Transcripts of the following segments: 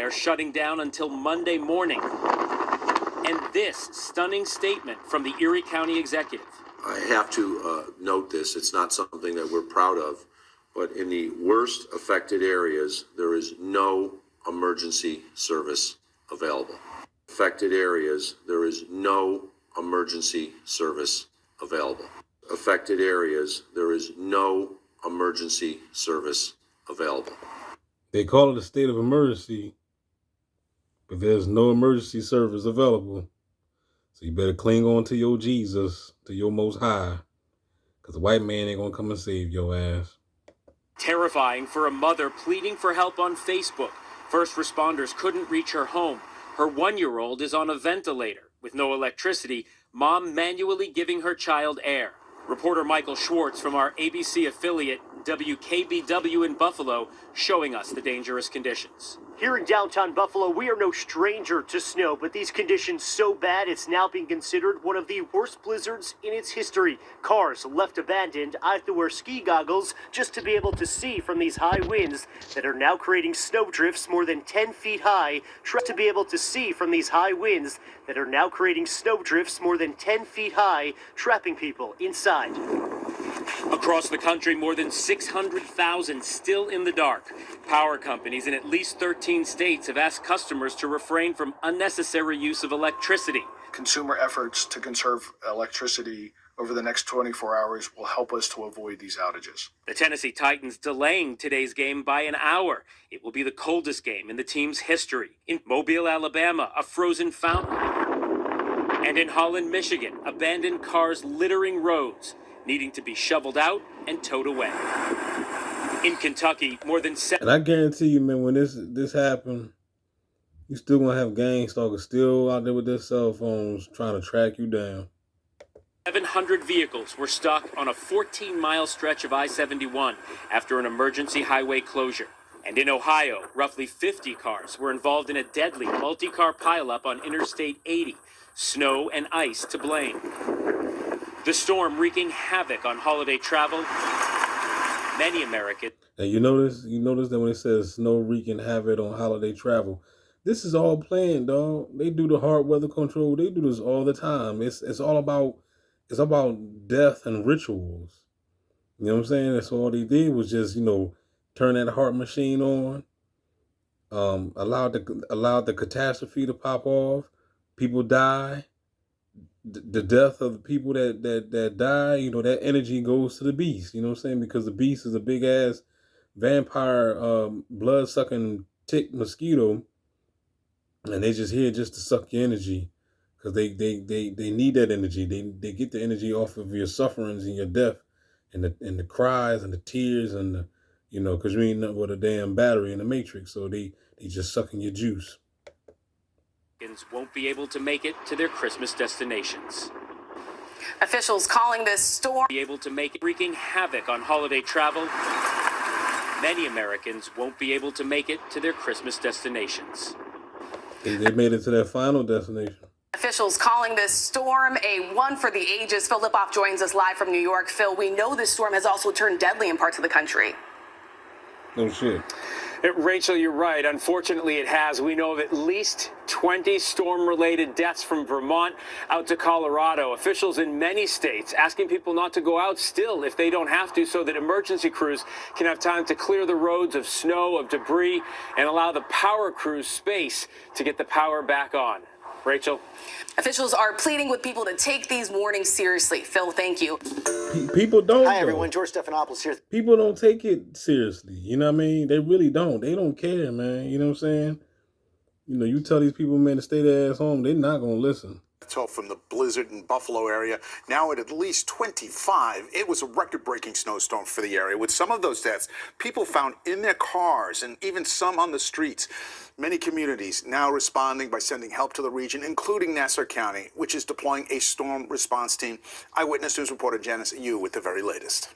there shutting down until Monday morning. And this stunning statement from the Erie County executive. I have to note this. It's not something that we're proud of, but in the worst affected areas, there is no emergency service available. Affected areas, there is no emergency service available. Affected areas, there is no emergency service available. They call it a state of emergency, but there's no emergency service available. So you better cling on to your Jesus, to your Most High, because the white man ain't going to come and save your ass. Terrifying for a mother pleading for help on Facebook. First responders couldn't reach her home. Her 1-year-old is on a ventilator. With no electricity, mom manually giving her child air. Reporter Michael Schwartz from our ABC affiliate WKBW in Buffalo showing us the dangerous conditions. Here in downtown Buffalo, we are no stranger to snow, but these conditions so bad it's now being considered one of the worst blizzards in its history. Cars left abandoned. I have to wear ski goggles just to be able to see from these high winds that are now creating snow drifts more than 10 feet high. To be able to see from these high winds that are now creating snow drifts more than 10 feet high, trapping people inside. Across the country, more than 600,000 still in the dark. Power companies in at least 13 states have asked customers to refrain from unnecessary use of electricity. Consumer efforts to conserve electricity over the next 24 hours will help us to avoid these outages. The Tennessee Titans delaying today's game by an hour. It will be the coldest game in the team's history. In Mobile, Alabama, a frozen fountain. And in Holland, Michigan, abandoned cars littering roads, needing to be shoveled out and towed away. In Kentucky, more than And I guarantee you, man, when this happened, you still gonna have gang stalkers still out there with their cell phones trying to track you down. 700 vehicles were stuck on a 14-mile stretch of I-71 after an emergency highway closure. And in Ohio, roughly 50 cars were involved in a deadly multi-car pileup on Interstate 80. Snow and ice to blame. The storm wreaking havoc on holiday travel. Many Americans. And you notice that when it says snow wreaking havoc on holiday travel, this is all planned, dog. They do the HAARP weather control. They do this all the time. It's all about death and rituals. You know what I'm saying? That's all they did was just, turn that HAARP machine on. Allowed the catastrophe to pop off. People die. The death of the people that die, that energy goes to the beast. You know what I'm saying? Because the beast is a big ass vampire, blood sucking tick mosquito, and they just here just to suck your energy, because they need that energy. They get the energy off of your sufferings and your death, and the cries and the tears and the, because you ain't nothing but a damn battery in the matrix. So they just sucking your juice. Won't be able to make it to their Christmas destinations. Officials calling this storm be able to make it, wreaking havoc on holiday travel. Many Americans won't be able to make it to their Christmas destinations. They made it to their final destination. Officials calling this storm a one for the ages. Phil Lipoff joins us live from New York. Phil, we know this storm has also turned deadly in parts of the country. No shit. Rachel, you're right. Unfortunately, it has. We know of at least 20 storm-related deaths from Vermont out to Colorado. Officials in many states asking people not to go out still if they don't have to, so that emergency crews can have time to clear the roads of snow, of debris, and allow the power crews space to get the power back on. Rachel? Officials are pleading with people to take these warnings seriously. Phil, thank you. People don't. Hi, everyone. George Stephanopoulos here. People don't take it seriously. You know what I mean? They really don't. They don't care, man. You know what I'm saying? You tell these people, man, to stay their ass home, they're not going to listen. So from the blizzard in Buffalo area, now at least 25. It was a record-breaking snowstorm for the area. With some of those deaths, people found in their cars and even some on the streets. Many communities now responding by sending help to the region, including Nassau County, which is deploying a storm response team. Eyewitness News reporter Janice Yu with the very latest.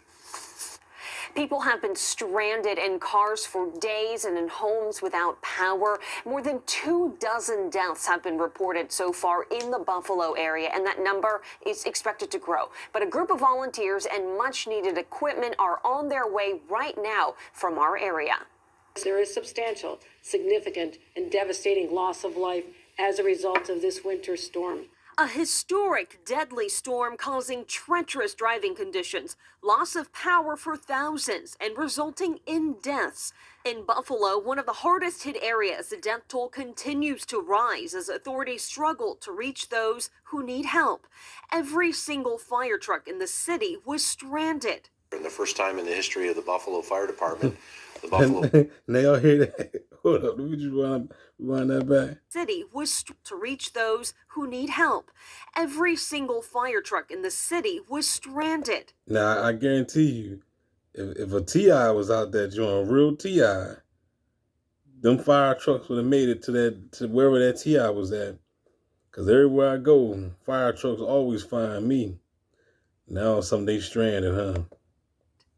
People have been stranded in cars for days and in homes without power. More than 24 deaths have been reported so far in the Buffalo area, and that number is expected to grow. But a group of volunteers and much needed equipment are on their way right now from our area. There is substantial, significant, and devastating loss of life as a result of this winter storm. A historic, deadly storm causing treacherous driving conditions, loss of power for thousands, and resulting in deaths. In Buffalo, one of the hardest hit areas, the death toll continues to rise as authorities struggle to reach those who need help. Every single fire truck in the city was stranded. For the first time in the history of the Buffalo Fire Department, the Buffalo Now y'all hear that? Hold up, let me just rewind that back. City was to reach those who need help. Every single fire truck in the city was stranded. Now I guarantee you, if a TI was out there doing a real TI, them fire trucks would have made it to wherever that TI was at. Cause everywhere I go, fire trucks always find me. Now someday stranded, huh?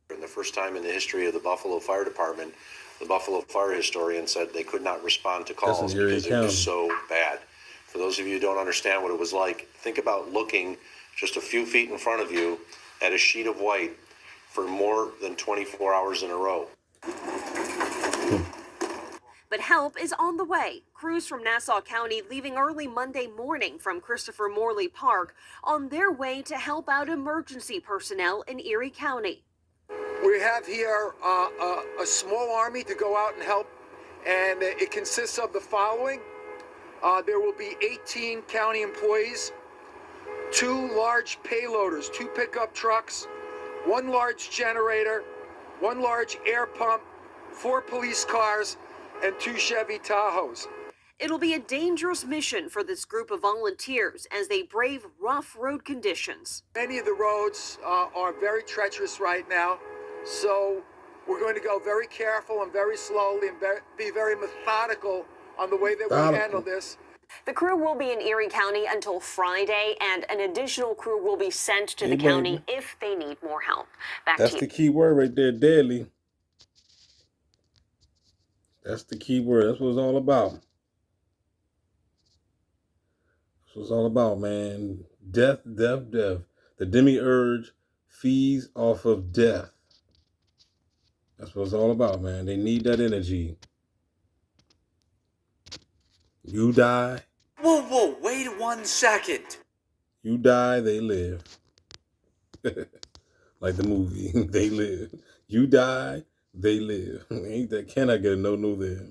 For the first time in the history of the Buffalo Fire Department, the Buffalo fire historian said they could not respond to calls because it was so bad. For those of you who don't understand what it was like, think about looking just a few feet in front of you at a sheet of white for more than 24 hours in a row. But help is on the way. Crews from Nassau County leaving early Monday morning from Christopher Morley Park on their way to help out emergency personnel in Erie County. We have here a small army to go out and help, and it consists of the following. There will be 18 county employees, 2 large payloaders, 2 pickup trucks, 1 large generator, 1 large air pump, 4 police cars, and 2 Chevy Tahoes. It'll be a dangerous mission for this group of volunteers as they brave rough road conditions. Many of the roads are very treacherous right now, so we're going to go very careful and very slowly and be very methodical on the way that we handle this. The crew will be in Erie County until Friday, and an additional crew will be sent to the county if they need more help. Back to you. That's the key word right there, deadly. That's the key word. That's what it's all about. That's what it's all about, man. Death, death, death. The demiurge feeds off of death. That's what it's all about, man. They need that energy. You die. Whoa, wait 1 second. You die, they live. Like the movie, they live. You die, they live. Ain't that, can I get a no there?